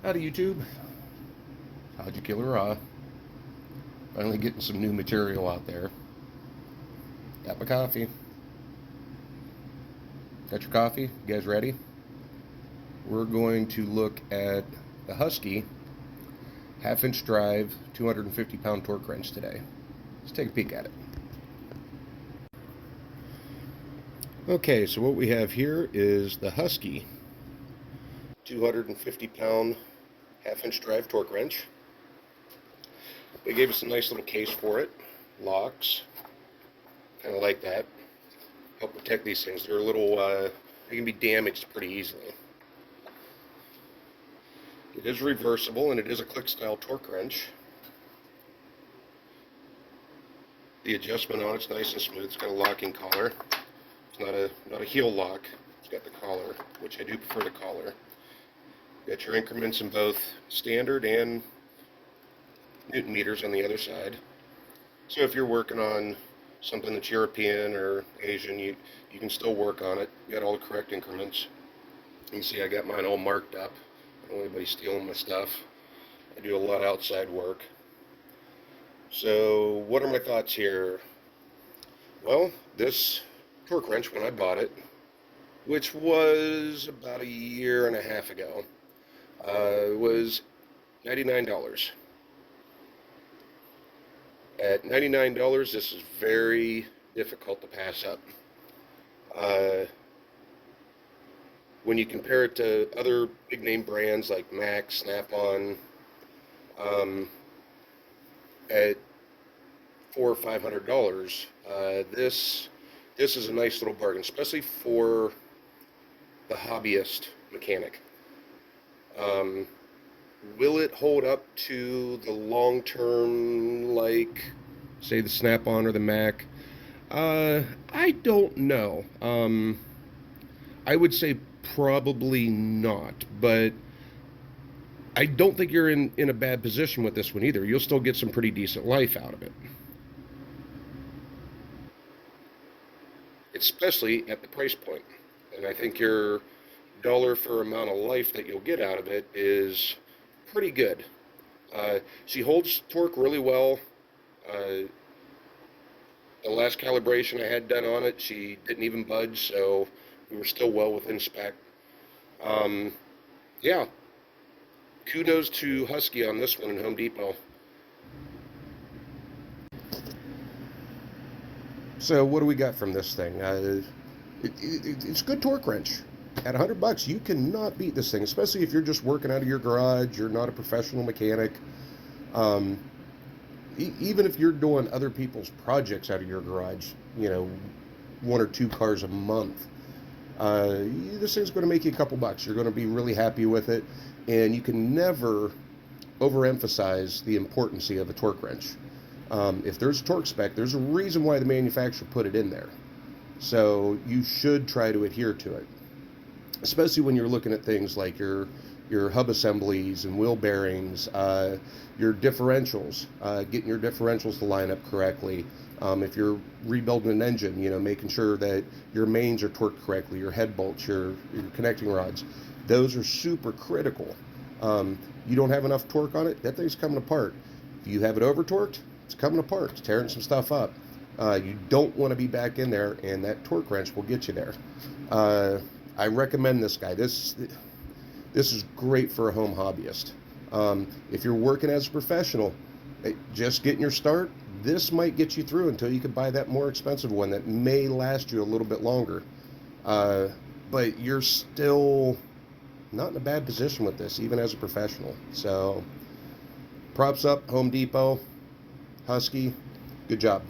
Howdy YouTube. How'd you kill a raw? Finally getting some new material out there. Got my coffee. Got your coffee? You guys ready? We're going to look at the Husky half-inch drive 250-pound torque wrench today. Let's take a peek at it. Okay, so what we have here is the Husky 250-pound half-inch drive torque wrench. They gave us a nice little case for it. Locks. Kind of like that. Help protect these things. They're a little, they can be damaged pretty easily. It is reversible and it is a click-style torque wrench. The adjustment on it's nice and smooth. It's got a locking collar. It's not a heel lock. It's got the collar, which I do prefer the collar. Got your increments in both standard and Newton meters on the other side. So if you're working on something that's European or Asian, you can still work on it. You got all the correct increments. You can see I got mine all marked up. I don't want anybody stealing my stuff. I do a lot of outside work. So what are my thoughts here? Well, this torque wrench, when I bought it, which was about a year and a half ago, was $99. At $99, this is very difficult to pass up. When you compare it to other big name brands like Mac, Snap-on, at $400 or $500, this is a nice little bargain, especially for the hobbyist mechanic. Will it hold up to the long-term, like, say, the Snap-on or the Mac? I don't know. I would say probably not, but I don't think you're in a bad position with this one either. You'll still get some pretty decent life out of it. Especially at the price point. And I think your dollar for amount of life that you'll get out of it is pretty good. She holds torque really well. The last calibration I had done on it, she didn't even budge, so we were still well within spec. Yeah, kudos to Husky on this one in Home Depot. So what do we got from this thing? It's a good torque wrench. At $100, you cannot beat this thing, especially if you're just working out of your garage, you're not a professional mechanic. Even if you're doing other people's projects out of your garage, you know, 1 or 2 cars a month, this thing's going to make you a couple bucks. You're going to be really happy with it, and you can never overemphasize the importance of a torque wrench. If there's a torque spec, there's a reason why the manufacturer put it in there. So you should try to adhere to it, especially when you're looking at things like your hub assemblies and wheel bearings, your differentials, getting your differentials to line up correctly. If you're rebuilding an engine, you know, making sure that your mains are torqued correctly, your head bolts, your connecting rods, those are super critical. You don't have enough torque on it, that thing's coming apart. If you have it over torqued, it's coming apart, it's tearing some stuff up. You don't want to be back in there, and that torque wrench will get you there. I recommend this guy. This is great for a home hobbyist. If you're working as a professional, just getting your start, this might get you through until you can buy that more expensive one that may last you a little bit longer. But you're still not in a bad position with this, even as a professional. So, props up, Home Depot, Husky, good job.